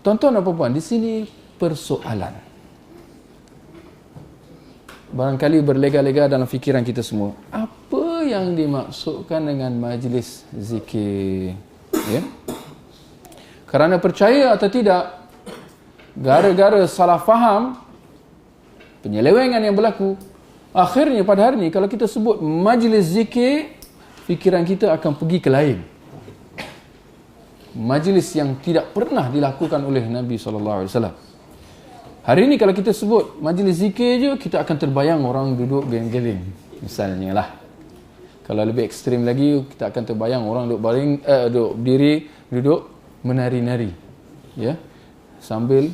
Tuan-tuan dan puan-puan, di sini persoalan. Barangkali berlega-lega dalam fikiran kita semua. Apa yang dimaksudkan dengan majlis zikir? Ya? Kerana percaya atau tidak, gara-gara salah faham, penyelewengan yang berlaku, akhirnya pada hari ini kalau kita sebut majlis zikir, fikiran kita akan pergi ke lain. Majlis yang tidak pernah dilakukan oleh Nabi SAW. Hari ini kalau kita sebut majlis zikir je, kita akan terbayang orang duduk geling-geling, misalnya lah. Kalau lebih ekstrim lagi, kita akan terbayang orang duduk baring, duduk berdiri, duduk menari-nari, ya, sambil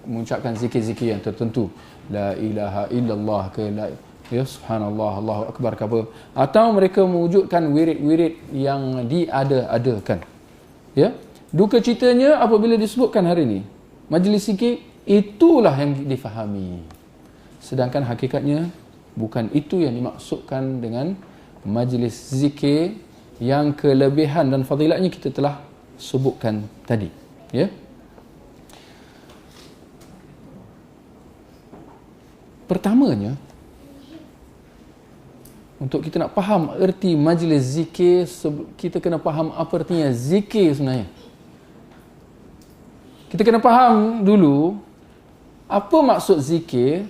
mengucapkan zikir-zikir yang tertentu. La ilaha illallah ke la, ya, subhanallah, Allahu akbar ke apa. Atau mereka mewujudkan wirid-wirid yang diada-adakan. Ya. Duka citanya apabila disebutkan hari ini majlis zikir, itulah yang difahami. Sedangkan hakikatnya bukan itu yang dimaksudkan dengan majlis zikir yang kelebihan dan fadilatnya kita telah sebutkan tadi. Ya. Pertamanya, untuk kita nak faham erti majlis zikir, kita kena faham apa artinya zikir sebenarnya. Kita kena faham dulu apa maksud zikir,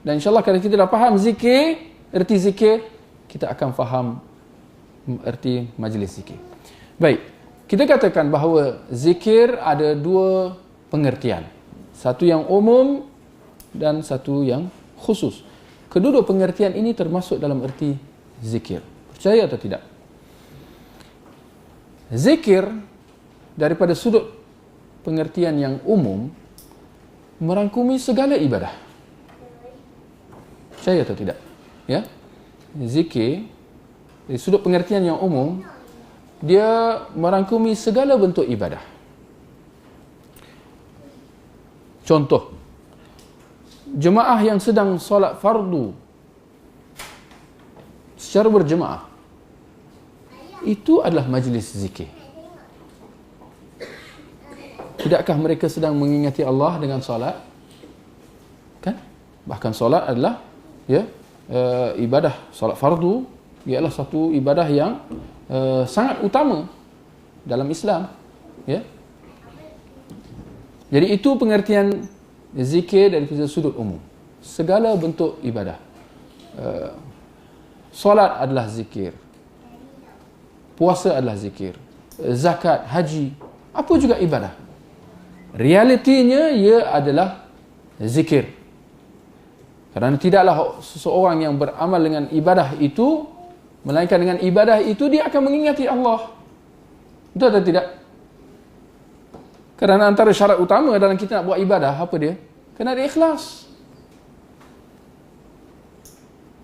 dan insyaAllah kalau kita dah faham zikir, erti zikir, kita akan faham erti majlis zikir. Baik, kita katakan bahawa zikir ada dua pengertian. Satu yang umum dan satu yang khusus. Kedua pengertian ini termasuk dalam erti zikir. Percaya atau tidak? Zikir daripada sudut pengertian yang umum merangkumi segala ibadah. Percaya atau tidak? Ya. Zikir dari sudut pengertian yang umum, dia merangkumi segala bentuk ibadah. Contoh, jemaah yang sedang solat fardu secara berjemaah, itu adalah majlis zikir. Tidakkah mereka sedang mengingati Allah dengan solat? Kan? Bahkan solat adalah, ya, ibadah. Solat fardu ialah satu ibadah yang sangat utama dalam Islam. Ya. Jadi itu pengertian zikir dari sudut umum. Segala bentuk ibadah. Solat adalah zikir. Puasa adalah zikir. Zakat, haji, apa juga ibadah. Realitinya ia adalah zikir. Kerana tidaklah seseorang yang beramal dengan ibadah itu, melainkan dengan ibadah itu dia akan mengingati Allah. Betul atau tidak? Kerana antara syarat utama dalam kita nak buat ibadah, apa dia? Kena ada ikhlas.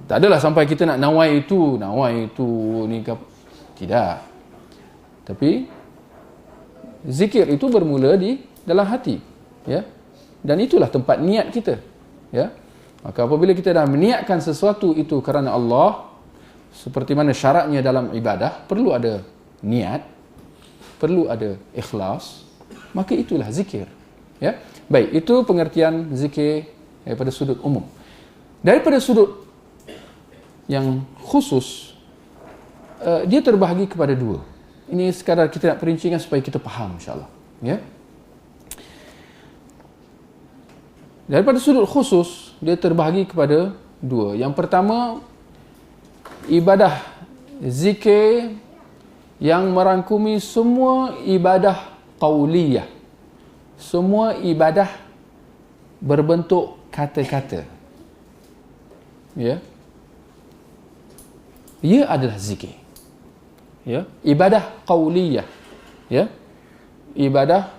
Tak adalah sampai kita nak nawai itu ni ke, tidak. Tapi zikir itu bermula di dalam hati, ya. Dan itulah tempat niat kita, ya. Maka apabila kita dah meniatkan sesuatu itu kerana Allah, seperti mana syaratnya dalam ibadah, perlu ada niat, perlu ada ikhlas, maka itulah zikir, ya. Baik, itu pengertian zikir daripada sudut umum. Daripada sudut yang khusus, dia terbahagi kepada dua. Ini sekadar kita nak perincikan supaya kita faham, insyaAllah, ya. Daripada sudut khusus, dia terbahagi kepada dua. Yang pertama, ibadah zikir yang merangkumi semua ibadah qauliyah. Semua ibadah berbentuk kata-kata. Ya. Ia adalah zikir. Ya, ibadah qauliyah. Ya. Ibadah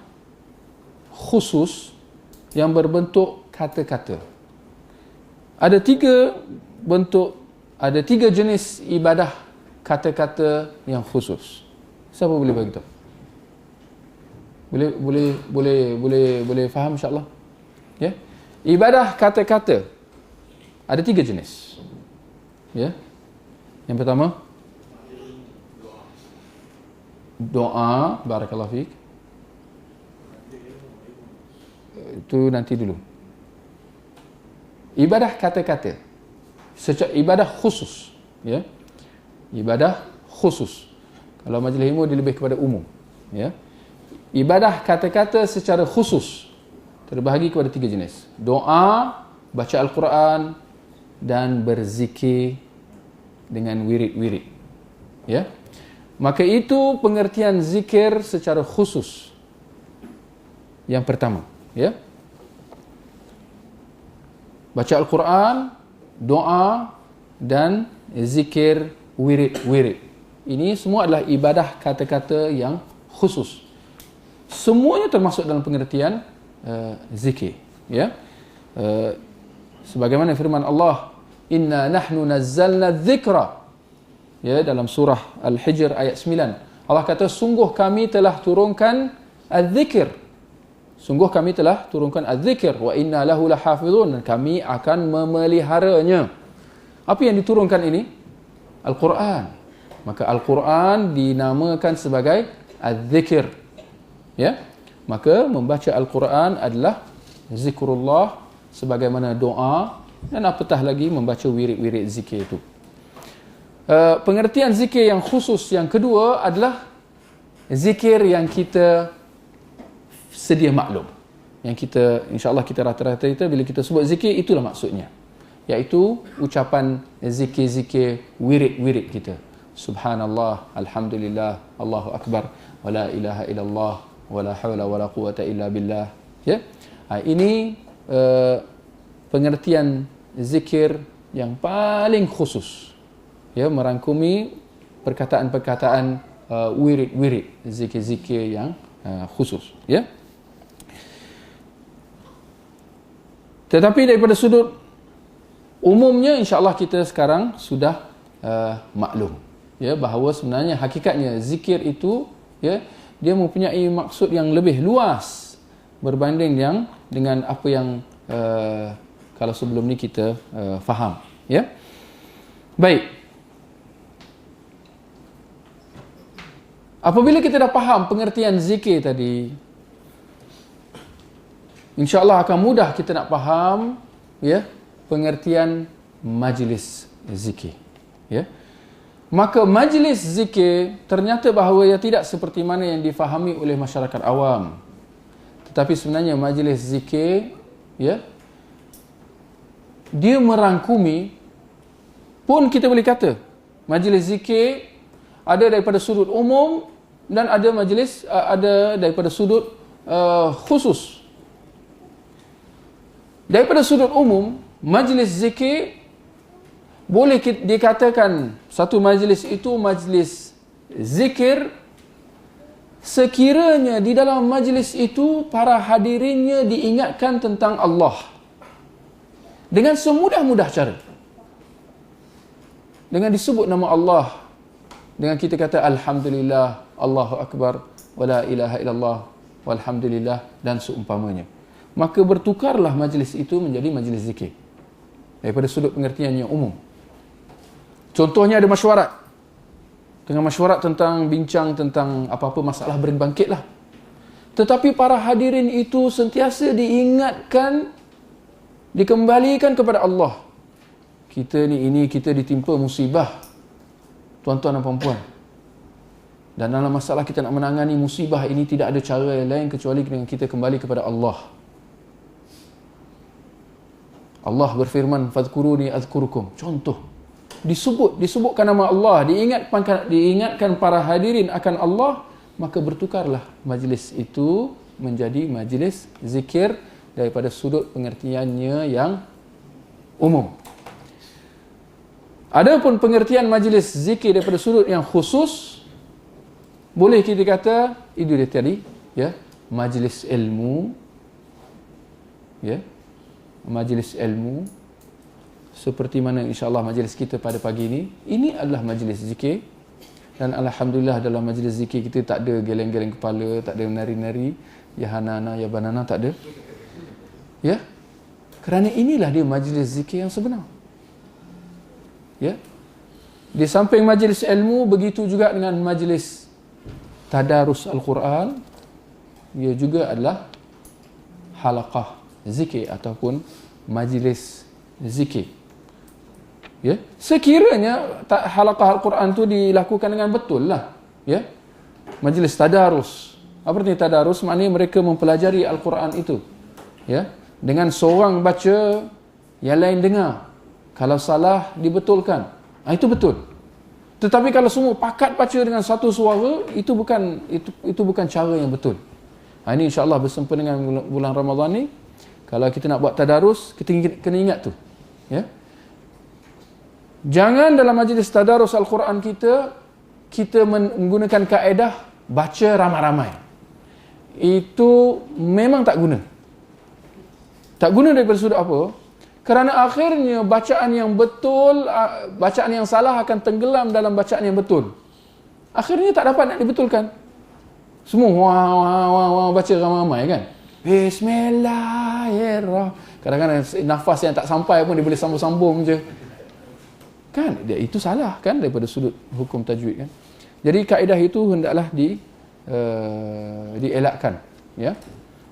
khusus yang berbentuk kata-kata. Ada tiga jenis ibadah kata-kata yang khusus. Siapa boleh bagi tahu? Boleh faham, insya-Allah? Ya. Ibadah kata-kata ada tiga jenis. Ya. Yang pertama, doa, barakallahu fiik. itu nanti dulu. Ibadah kata-kata, secara ibadah khusus, ya. Ibadah khusus. Kalau majlis ilmu dia lebih kepada umum, ya. Ibadah kata-kata secara khusus terbahagi kepada 3 jenis. Doa, baca Al-Quran, dan berzikir dengan wirid-wirid, ya. Maka itu pengertian zikir secara khusus yang pertama, ya. Baca Al-Quran, doa, dan zikir wirid-wirid. Ini semua adalah ibadah kata-kata yang khusus. Semuanya termasuk dalam pengertian zikir, ya. Sebagaimana firman Allah, inna nahnu nazzalna dzikra, ya, dalam surah Al-Hijr ayat 9. Allah kata, sungguh kami telah turunkan az-zikr. Sungguh kami telah turunkan az-zikr wa inna lahu lahafizun, dan kami akan memeliharanya. Apa yang diturunkan ini? Al-Quran. Maka Al-Quran dinamakan sebagai az-zikr, ya. Maka membaca Al-Quran adalah zikrullah, sebagaimana doa, dan apatah lagi membaca wirid-wirid zikir itu. Pengertian zikir yang khusus yang kedua adalah zikir yang kita sedia maklum, yang kita, insya-Allah kita rata-rata kita bila kita sebut zikir, itulah maksudnya, iaitu ucapan zikir-zikir wirid-wirid kita. Subhanallah, alhamdulillah, Allahu akbar, wala ilaha illallah, wala haula wala quwata illa billah, ya. Ini pengertian zikir yang paling khusus, ya, merangkumi perkataan-perkataan wirid-wirid, zikir-zikir yang khusus, ya. Tetapi daripada sudut umumnya, insya-Allah kita sekarang sudah maklum, ya, bahawa sebenarnya hakikatnya zikir itu, ya, dia mempunyai maksud yang lebih luas berbanding yang dengan apa yang kalau sebelum ni kita faham, ya. Baik. Apabila kita dah faham pengertian zikir tadi, insya-Allah akan mudah kita nak faham, ya, pengertian majlis zikir, ya. Maka majlis zikir ternyata bahawa ia tidak seperti mana yang difahami oleh masyarakat awam. Tetapi sebenarnya majlis zikir, ya, dia merangkumi, pun kita boleh kata majlis zikir ada daripada sudut umum dan ada majlis ada daripada sudut khusus. Daripada sudut umum, majlis zikir boleh dikatakan satu majlis itu majlis zikir sekiranya di dalam majlis itu para hadirinnya diingatkan tentang Allah dengan semudah-mudah cara. Dengan disebut nama Allah, dengan kita kata alhamdulillah, Allahu akbar, wala ilaha illallah, walhamdulillah, dan seumpamanya. Maka bertukarlah majlis itu menjadi majlis zikir daripada sudut pengertian yang umum. Contohnya ada mesyuarat. Tengah mesyuarat tentang bincang tentang apa-apa masalah berbangkitlah. Tetapi para hadirin itu sentiasa diingatkan, dikembalikan kepada Allah. Kita ni kita ditimpa musibah, tuan-tuan dan puan-puan. Dan dalam masalah kita nak menangani musibah ini, tidak ada cara lain kecuali dengan kita kembali kepada Allah. Allah berfirman, fadhkuruni azkurukum. Contoh, disebutkan nama Allah, diingatkan para hadirin akan Allah, maka bertukarlah majlis itu menjadi majlis zikir daripada sudut pengertiannya yang umum. Adapun pengertian majlis zikir daripada sudut yang khusus, boleh kita kata itu dia tadi, ya, majlis ilmu, ya, majlis ilmu, seperti mana insya-Allah majlis kita pada pagi ini adalah majlis zikir. Dan alhamdulillah dalam majlis zikir kita tak ada geleng-geleng kepala, tak ada nari-nari, ya hanana ya banana, tak ada, ya, kerana inilah dia majlis zikir yang sebenar, ya. Di samping majlis ilmu, begitu juga dengan majlis tadarus Al-Quran, ia juga adalah halaqah zikir ataupun majlis zikir. Ya, sekiranya halaqah Al-Quran tu dilakukan dengan betul lah. Ya, majlis tadarus. Apa artinya tadarus? Maknanya mereka mempelajari Al-Quran itu. Ya, dengan seorang baca, yang lain dengar. Kalau salah dibetulkan. Itu betul. Tetapi kalau semua pakat baca dengan satu suara, itu bukan cara yang betul. Ini insya-Allah bersempena dengan bulan Ramadan ni, kalau kita nak buat tadarus, kita kena ingat tu. Ya. Jangan dalam majlis tadarus Al-Quran kita menggunakan kaedah baca ramai-ramai. Itu memang tak guna. Tak guna daripada sudut apa? Kerana akhirnya bacaan yang betul, bacaan yang salah akan tenggelam dalam bacaan yang betul. Akhirnya tak dapat nak dibetulkan. Semua wah baca ramai-ramai kan. Bismillahirrahmanirrahim. Kadang-kadang nafas yang tak sampai pun dia boleh sambung-sambung je. Kan? Itu salah kan daripada sudut hukum tajwid kan. Jadi kaedah itu hendaklah dielakkan. Ya.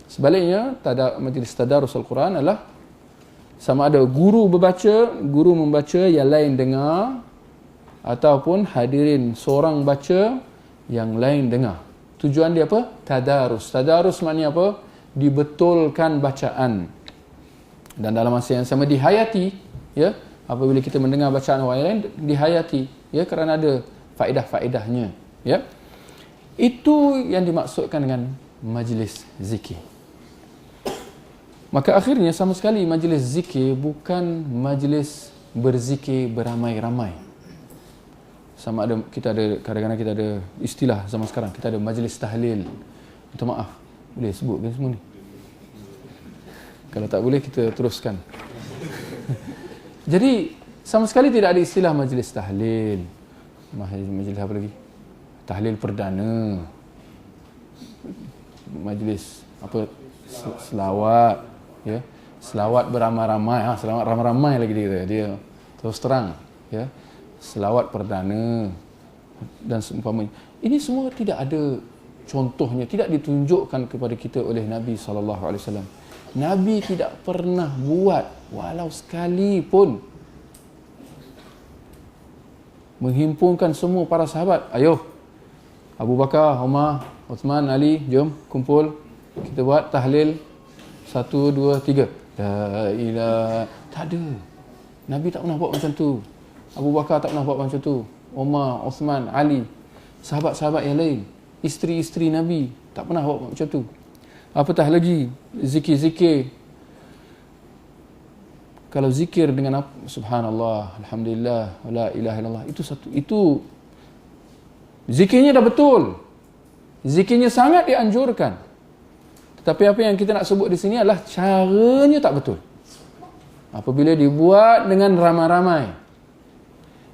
Sebaliknya, majlis tadarus Al-Quran adalah sama ada guru membaca, yang lain dengar, ataupun hadirin seorang baca, yang lain dengar. Tujuan dia apa? Tadarus. Tadarus maknanya apa? Dibetulkan bacaan. Dan dalam masa yang sama dihayati, ya. Apabila kita mendengar bacaan orang lain, dihayati, ya, kerana ada faedah-faedahnya, ya. Itu yang dimaksudkan dengan majlis zikir. Maka akhirnya sama sekali majlis zikir bukan majlis berzikir beramai-ramai. Sama ada kadang-kadang kita ada istilah zaman sekarang, kita ada majlis tahlil. Minta maaf, boleh sebut kan semua ni? Kalau tak boleh kita teruskan. Jadi sama sekali tidak ada istilah majlis tahlil. Majlis apa lagi? Tahlil perdana. Majlis apa? Selawat, ya. Selawat beramai-ramai. Selawat ramai-ramai lagi dia terus terang, ya. Selawat perdana dan seumpamanya. Ini semua tidak ada contohnya, tidak ditunjukkan kepada kita oleh Nabi SAW. Nabi tidak pernah buat walau sekali pun. Menghimpunkan semua para sahabat. Ayo, Abu Bakar, Umar, Uthman, Ali, jom kumpul. Kita buat tahlil 1, 2, 3. La ilaha. Tak ada. Nabi tak pernah buat macam tu. Abu Bakar tak pernah buat macam tu. Umar, Uthman, Ali, sahabat-sahabat yang lain, isteri-isteri Nabi tak pernah buat macam tu. Apatah lagi zikir-zikir. Kalau zikir dengan apa? Subhanallah, alhamdulillah, la ilaha illallah, itu zikirnya dah betul. Zikirnya sangat dianjurkan. Tetapi apa yang kita nak sebut di sini adalah caranya tak betul. Apabila dibuat dengan ramai-ramai,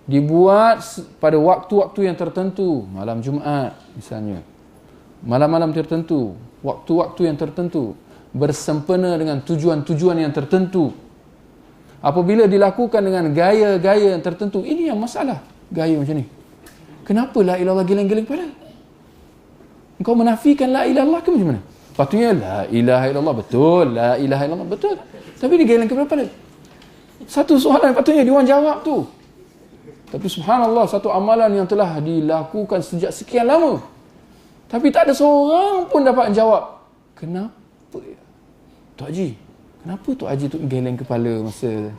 dibuat pada waktu-waktu yang tertentu, malam Jumaat misalnya, malam-malam tertentu, waktu-waktu yang tertentu, bersempena dengan tujuan-tujuan yang tertentu. Apabila dilakukan dengan gaya-gaya yang tertentu, ini yang masalah. Gaya macam ni. Kenapa la ilallah geleng-geleng kepala? Engkau menafikan la ilallah ke macam mana? Patutnya la ilaha illallah, betul, la ilaha illallah, betul. Tapi dia geleng kepala. Satu soalan patutnya dia orang jawab tu. Tapi subhanallah, satu amalan yang telah dilakukan sejak sekian lama, tapi tak ada seorang pun dapat jawab. Kenapa? Tok Haji, kenapa Tok Haji tu geleng kepala masa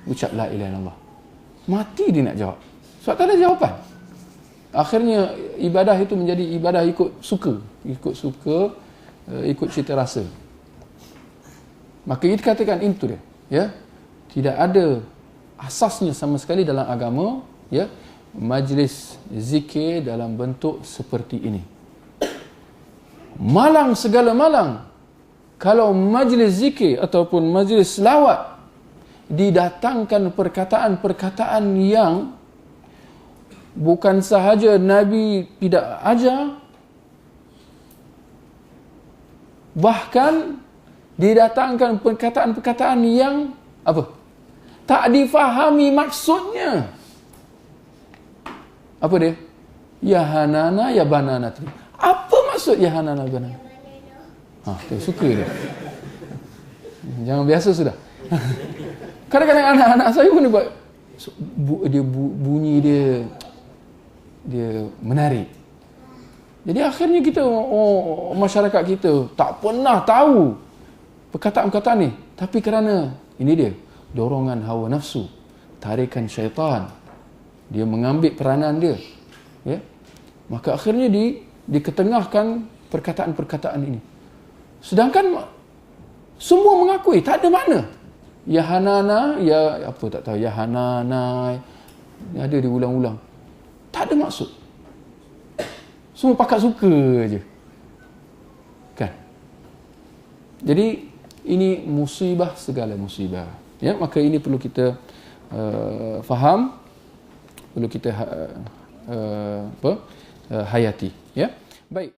ucap la ilaha illallah? Mati dia nak jawab. Sebab tak ada jawapan. Akhirnya ibadah itu menjadi ibadah ikut suka, ikut cita rasa. Maka kita katakan itu dia, ya. Tidak ada asasnya sama sekali dalam agama, ya, majlis zikir dalam bentuk seperti ini. Malang segala malang, kalau majlis zikir ataupun majlis selawat didatangkan perkataan-perkataan yang bukan sahaja Nabi tidak ajar, bahkan didatangkan perkataan-perkataan yang apa? Tak difahami maksudnya. Apa dia? Ya hanana ya banana tadi. Apa maksud ya hanana banana? Tu suka dia. Jangan biasa sudah. Kadang-kadang anak-anak saya pun buat bunyi dia menarik. Jadi akhirnya kita, masyarakat kita tak pernah tahu perkataan-perkataan ni. Tapi kerana, ini dia, dorongan hawa nafsu, tarikan syaitan, dia mengambil peranan dia. Ya? Maka akhirnya diketengahkan perkataan-perkataan ini. Sedangkan semua mengakui, tak ada makna. Ya Hanana, ya apa tak tahu, ya Hanana, ada diulang-ulang. Tak ada maksud. Semua pakat suka je. Kan? Jadi ini musibah segala musibah. Ya, maka ini perlu kita faham, perlu kita hayati. Ya, baik.